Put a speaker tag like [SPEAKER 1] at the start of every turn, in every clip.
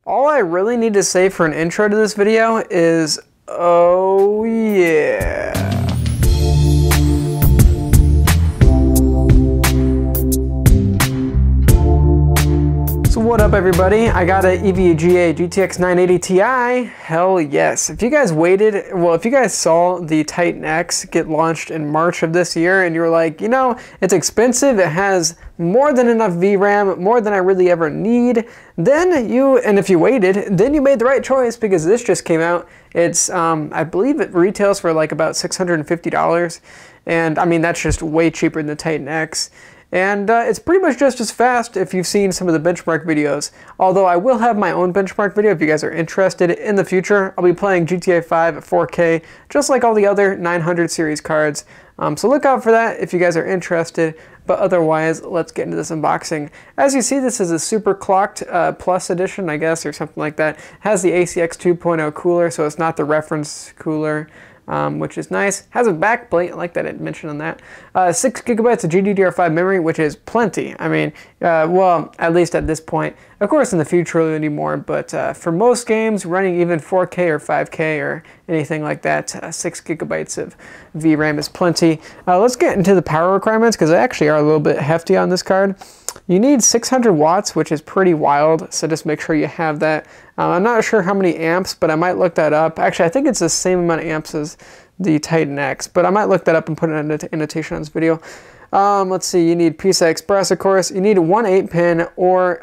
[SPEAKER 1] All I really need to say for an intro to this video is, oh yeah. So what up everybody, I got an EVGA GTX 980 Ti, hell yes. If you guys waited, well if you guys saw the Titan X get launched in March of this year and you were like, you know, it's expensive, it has more than enough VRAM, more than I really ever need, and if you waited, then you made the right choice because this just came out. It's, I believe it retails for like about $650, and I mean that's just way cheaper than the Titan X. And it's pretty much just as fast if you've seen some of the benchmark videos. Although I will have my own benchmark video if you guys are interested in the future. I'll be playing GTA 5 at 4K, just like all the other 900 series cards. So look out for that if you guys are interested. But otherwise, let's get into this unboxing. As you see, this is a Superclocked Plus edition, I guess, or something like that. It has the ACX 2.0 cooler, so it's not the reference cooler. Which is nice. Has a back plate, I like that it mentioned on that. 6 gigabytes of GDDR5 memory, which is plenty. I mean, well, at least at this point. Of course, in the future we'll need more, but for most games, running even 4K or 5K or anything like that, 6 gigabytes of VRAM is plenty. Let's get into the power requirements, because they actually are a little bit hefty on this card. You need 600 watts, which is pretty wild, so just make sure you have that. I'm not sure how many amps, but I might look that up. Actually, I think it's the same amount of amps as the Titan X, but I might look that up and put it in an annotation on this video. Let's see, you need PCI Express, of course. You need one 8-pin or,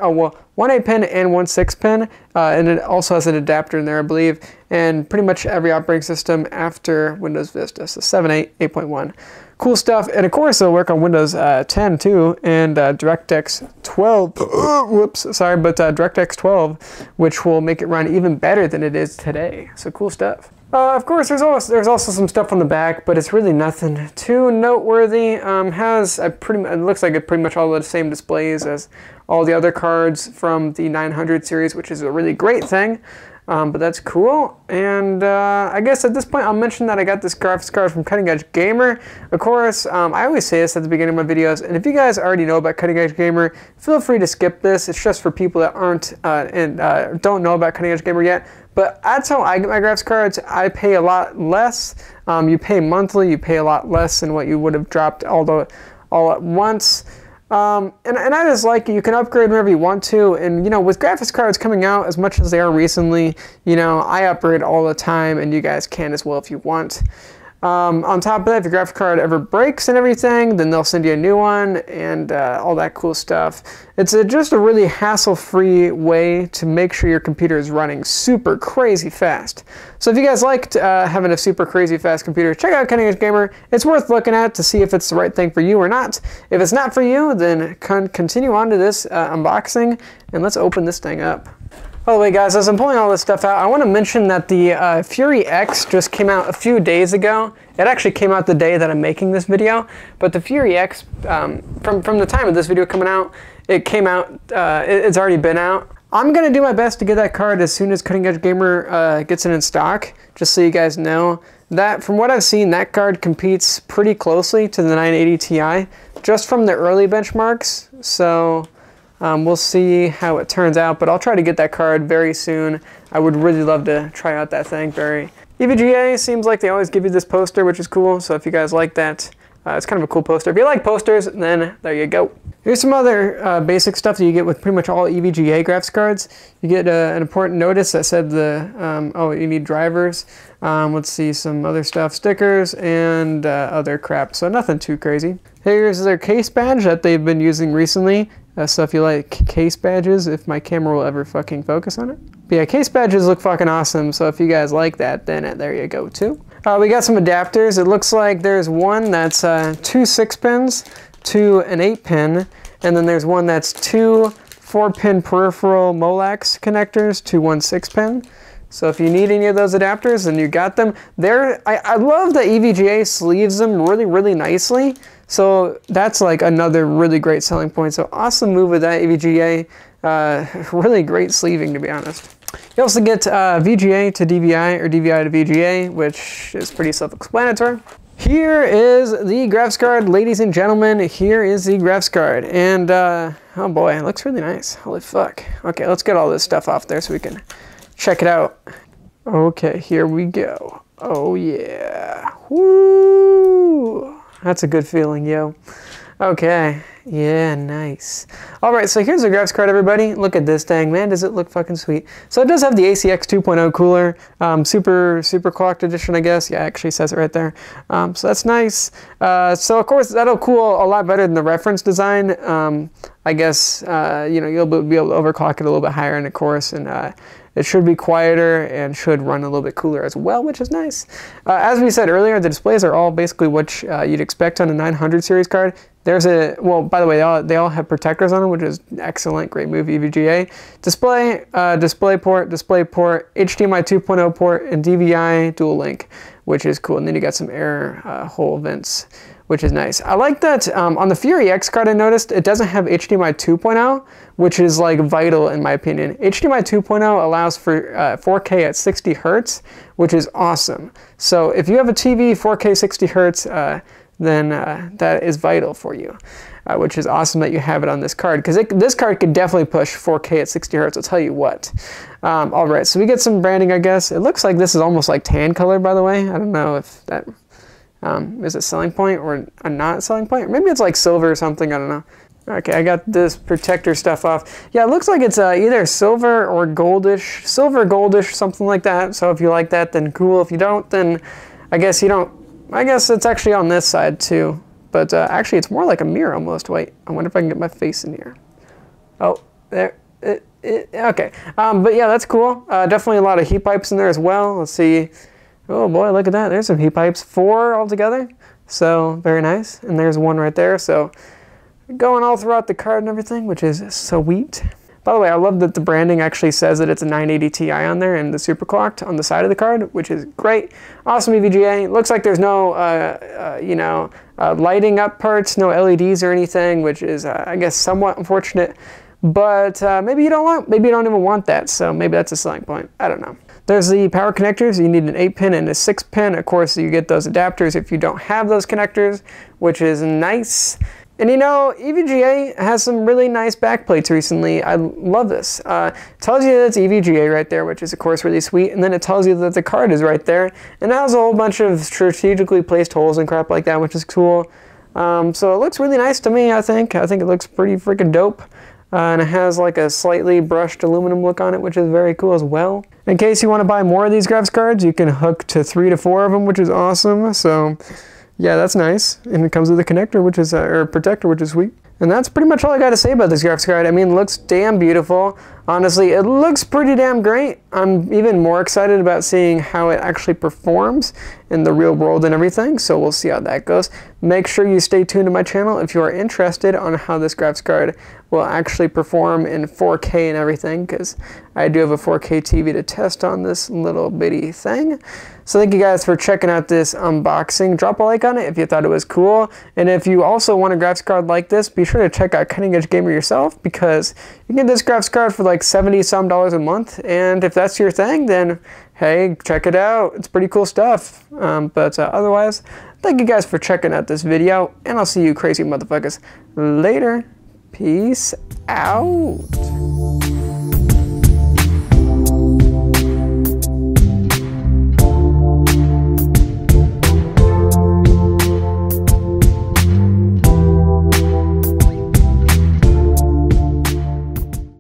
[SPEAKER 1] one 8-pin and one 6-pin, and it also has an adapter in there, I believe, and pretty much every operating system after Windows Vista, so 7, 8, 8.1. Cool stuff, and of course it'll work on Windows 10 too, and DirectX 12, whoops, sorry, but DirectX 12, which will make it run even better than it is today, so cool stuff. Of course, there's also some stuff on the back, but it's really nothing too noteworthy. It looks like it pretty much all the same displays as all the other cards from the 900 series, which is a really great thing. But that's cool, and I guess at this point I'll mention that I got this graphics card from Cutting Edge Gamer. Of course, I always say this at the beginning of my videos, and if you guys already know about Cutting Edge Gamer, feel free to skip this. It's just for people that aren't don't know about Cutting Edge Gamer yet. But that's how I get my graphics cards. I pay a lot less. You pay monthly, you pay a lot less than what you would have dropped all at once. And I just like it. You can upgrade whenever you want to, and you know, with graphics cards coming out as much as they are recently, you know, I upgrade all the time, and you guys can as well if you want. On top of that, if your graphics card ever breaks and everything, then they'll send you a new one and all that cool stuff. It's just a really hassle-free way to make sure your computer is running super crazy fast. So if you guys liked having a super crazy fast computer, check out Cutting Edge Gamer. It's worth looking at to see if it's the right thing for you or not. If it's not for you, then continue on to this unboxing, and let's open this thing up. By the way, guys, as I'm pulling all this stuff out, I want to mention that the Fury X just came out a few days ago. It actually came out the day that I'm making this video, but the Fury X, from the time of this video coming out, it came out, it's already been out. I'm going to do my best to get that card as soon as Cutting Edge Gamer gets it in stock, just so you guys know. That, from what I've seen, that card competes pretty closely to the 980 Ti, just from the early benchmarks, so we'll see how it turns out, but I'll try to get that card very soon. I would really love to try out that thing. EVGA seems like they always give you this poster, which is cool, so if you guys like that, it's kind of a cool poster. If you like posters, then there you go. Here's some other basic stuff that you get with pretty much all EVGA graphics cards. You get an important notice that said oh, you need drivers. Let's see, some other stuff, stickers, and other crap, so nothing too crazy. Here's their case badge that they've been using recently. So if you like case badges, if my camera will ever fucking focus on it. But yeah, case badges look fucking awesome, so if you guys like that, then there you go too. We got some adapters. It looks like there's one that's 2 6-pins to an 8-pin, and then there's one that's 2 4-pin peripheral Molex connectors to one 6-pin. So if you need any of those adapters, then you got them. I love that EVGA sleeves them really, really nicely. So that's like another really great selling point. So awesome move with that EVGA. Really great sleeving, to be honest. You also get VGA to DVI or DVI to VGA, which is pretty self-explanatory. Here is the graphics card, ladies and gentlemen. Here is the graphics card, and Oh boy, it looks really nice. Holy fuck. Okay, let's get all this stuff off there so we can check it out. Okay, here we go. Oh yeah. Woo! That's a good feeling, yo. Okay. Yeah, nice. Alright, so here's the graphics card, everybody. Look at this thing. Man, does it look fucking sweet. So it does have the ACX 2.0 cooler. Superclocked edition, I guess. Yeah, it actually says it right there. So that's nice. So of course, that'll cool a lot better than the reference design. I guess, you know, you'll be able to overclock it a little bit higher in the course, and it should be quieter and should run a little bit cooler as well, which is nice. As we said earlier, the displays are all basically what you'd expect on a 900 series card. There's a, well, by the way, they all have protectors on them, which is excellent. Great move, EVGA. Display, display port, HDMI 2.0 port, and DVI dual link, which is cool. And then you got some air hole vents, which is nice. I like that on the Fury X card, I noticed it doesn't have HDMI 2.0, which is like vital in my opinion. HDMI 2.0 allows for 4K at 60 hertz, which is awesome. So if you have a TV 4K 60 hertz, then that is vital for you, which is awesome that you have it on this card, because this card could definitely push 4K at 60 hertz, I'll tell you what. All right, so we get some branding, I guess. It looks like this is almost like tan color, by the way. I don't know if that is a selling point or a not selling point. Or maybe it's like silver or something, I don't know. Okay, I got this protector stuff off. Yeah, it looks like it's either silver or goldish, something like that. So if you like that, then cool. If you don't, then I guess you don't. I guess it's actually on this side too, but actually it's more like a mirror almost. Wait, I wonder if I can get my face in here. Oh, there, okay. But yeah, that's cool. Definitely a lot of heat pipes in there as well. Let's see. Oh boy, look at that. There's some heat pipes, 4 altogether. So very nice. And there's one right there. So going all throughout the card and everything, which is sweet. By the way, I love that the branding actually says that it's a 980 Ti on there and the Superclocked on the side of the card, which is great. Awesome EVGA. Looks like there's no, you know, lighting up parts, no LEDs or anything, which is, I guess, somewhat unfortunate. But maybe you don't even want that, so maybe that's a selling point. I don't know. There's the power connectors. You need an 8-pin and a 6-pin. Of course, you get those adapters if you don't have those connectors, which is nice. And you know, EVGA has some really nice backplates recently. I love this. Tells you that it's EVGA right there, which is of course really sweet. And then it tells you that the card is right there. And it has a whole bunch of strategically placed holes and crap like that, which is cool. So it looks really nice to me, I think. I think it looks pretty freaking dope. And it has like a slightly brushed aluminum look on it, which is very cool as well. In case you want to buy more of these graphics cards, you can hook to 3 to 4 of them, which is awesome. So yeah, that's nice. And it comes with a connector, which is, or a protector, which is sweet. And that's pretty much all I got to say about this graphics card. I mean, it looks damn beautiful. Honestly, it looks pretty damn great. I'm even more excited about seeing how it actually performs in the real world and everything. So we'll see how that goes. Make sure you stay tuned to my channel if you are interested on how this graphics card will actually perform in 4K and everything, because I do have a 4K TV to test on this little bitty thing. So thank you guys for checking out this unboxing. Drop a like on it if you thought it was cool. And if you also want a graphics card like this, be sure to check out Cutting Edge Gamer yourself, because you can get this graphics card for like $70-some a month. And if that's your thing, then hey, check it out. It's pretty cool stuff. But otherwise, thank you guys for checking out this video, and I'll see you crazy motherfuckers later. Peace out.